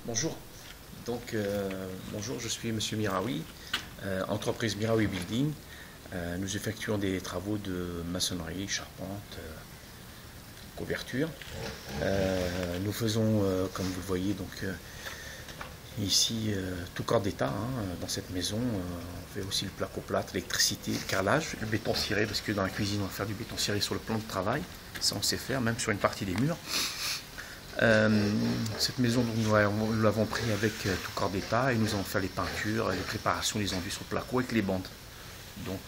Bonjour, bonjour, je suis Monsieur Miraoui, entreprise Miraoui Building. Nous effectuons des travaux de maçonnerie, charpente, couverture. Nous faisons, comme vous le voyez, ici tout corps d'état dans cette maison. On fait aussi le placo-plâtre, l'électricité, le carrelage, le béton ciré, parce que dans la cuisine on va faire du béton ciré sur le plan de travail. Ça on sait faire, même sur une partie des murs. Cette maison, nous l'avons pris avec tout corps d'état et nous avons fait les peintures, les préparations, les enduits sur le placo avec les bandes. Donc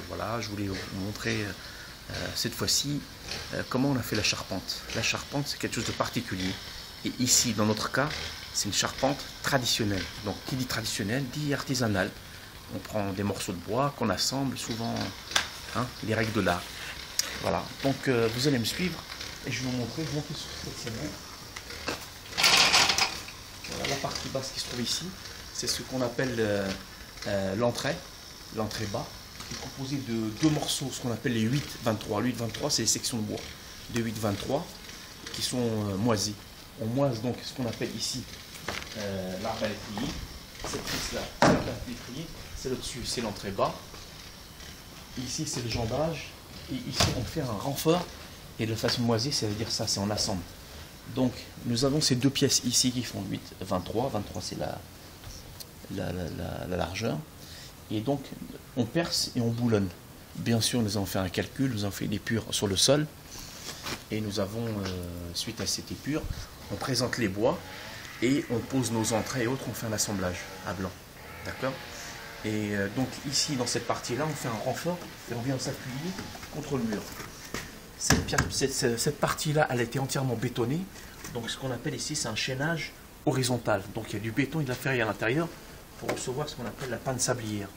voilà, je voulais vous montrer cette fois-ci comment on a fait la charpente. La charpente, c'est quelque chose de particulier. Et ici, dans notre cas, c'est une charpente traditionnelle. Donc qui dit traditionnelle, dit artisanale. On prend des morceaux de bois qu'on assemble, souvent les règles de l'art. Voilà, donc vous allez me suivre. Et je vais vous montrer, sur cette scène. Voilà la partie basse qui se trouve ici. C'est ce qu'on appelle l'entrée bas, qui est composée de deux morceaux, ce qu'on appelle les 8-23. Le 8-23, c'est les sections de bois de 8-23 qui sont moisies. On moise donc ce qu'on appelle ici l'arbre à l'étrier. Cette pièce-là, c'est l'arbre à l'étrier. C'est au-dessus, c'est l'entrée bas. Ici, c'est le jambage. Et ici, on fait un renfort. Et de façon moisie, ça veut dire ça, c'est en assemble. Donc, nous avons ces deux pièces ici qui font 8, 23. 23, c'est la largeur. Et donc, on perce et on boulonne. Bien sûr, nous avons fait un calcul, nous avons fait une épure sur le sol. Et nous avons, suite à cette épure, on présente les bois et on pose nos entrées et autres, on fait un assemblage à blanc. D'accord ? Et donc, ici, dans cette partie-là, on fait un renfort et on vient s'appuyer contre le mur. Cette partie-là, elle a été entièrement bétonnée. Donc ce qu'on appelle ici, c'est un chaînage horizontal. Donc il y a du béton et de la ferraille à l'intérieur pour recevoir ce qu'on appelle la panne sablière.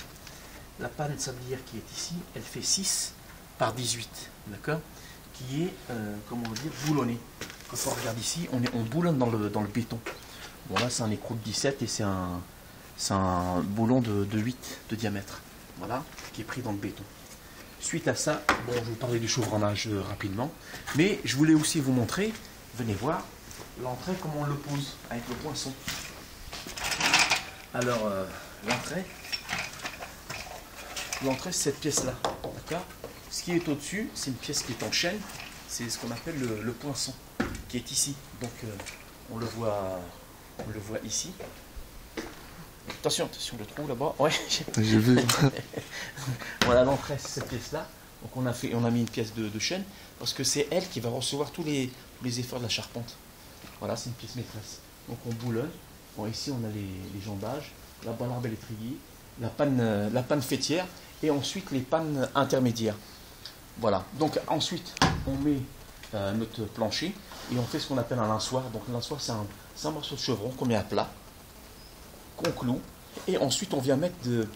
La panne sablière qui est ici, elle fait 6 par 18, d'accord, qui est, comment dire, boulonnée. Quand on regarde ici, on boulonne dans le béton. Bon là, c'est un écrou de 17 et c'est un boulon de 8 de diamètre, voilà, qui est pris dans le béton. Suite à ça, bon, je vais vous parler du chevronnage rapidement, mais je voulais aussi vous montrer, venez voir, l'entrée, comment on le pose avec le poinçon. Alors, l'entrée, c'est cette pièce-là, d'accord. Ce qui est au-dessus, c'est une pièce qui est en chaîne, c'est ce qu'on appelle le poinçon, qui est ici. Donc, on le voit ici. Attention, le trou là-bas. Ouais. J'ai vu. Voilà l'entrée, c'est cette pièce-là. Donc on a mis une pièce de chaîne parce que c'est elle qui va recevoir tous les efforts de la charpente. Voilà, c'est une pièce maîtresse. Donc on boulonne. Bon, ici on a les jambages, là-bas l'arbre électrier, la panne fêtière et ensuite les pannes intermédiaires. Voilà. Donc ensuite on met notre plancher et on fait ce qu'on appelle un linsoir. Donc le linsoir, c'est un morceau de chevron qu'on met à plat, qu'on cloue, et ensuite on vient mettre de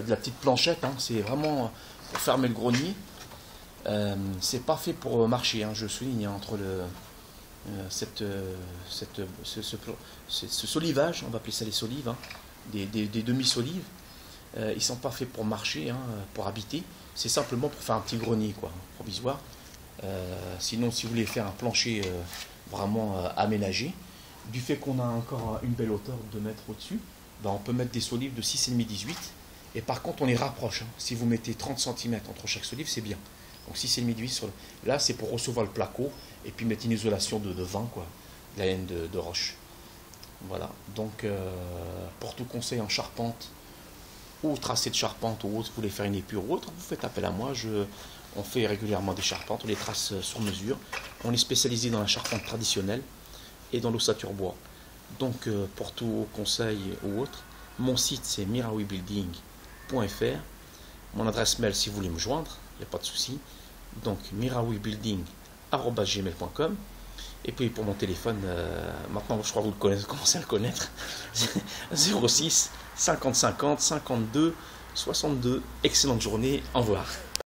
la petite planchette, c'est vraiment pour fermer le grenier. C'est pas fait pour marcher, je souligne, entre ce solivage, on va appeler ça les solives, des demi-solives, ils sont pas faits pour marcher, pour habiter, c'est simplement pour faire un petit grenier, quoi, provisoire. Sinon, si vous voulez faire un plancher vraiment aménagé, du fait qu'on a encore une belle hauteur de 2 mètres au-dessus, on peut mettre des solives de 6,5-18. Et par contre, on les rapproche. Si vous mettez 30 cm entre chaque solive, c'est bien. Donc 6,5-18. Là, c'est pour recevoir le placo et puis mettre une isolation de vent, quoi, la laine de roche. Voilà. Donc, pour tout conseil en charpente, ou tracé de charpente, ou autre, vous voulez faire une épure ou autre, vous faites appel à moi. On fait régulièrement des charpentes, on les trace sur mesure. On est spécialisé dans la charpente traditionnelle et dans l'ossature bois. Donc pour tout conseil ou autre, mon site c'est miraouibuilding.fr. Mon adresse mail si vous voulez me joindre, il n'y a pas de souci. Donc miraouibuilding@gmail.com. Et puis pour mon téléphone, maintenant je crois que vous commencez à le connaître, 06 50 50 52 62. Excellente journée, au revoir.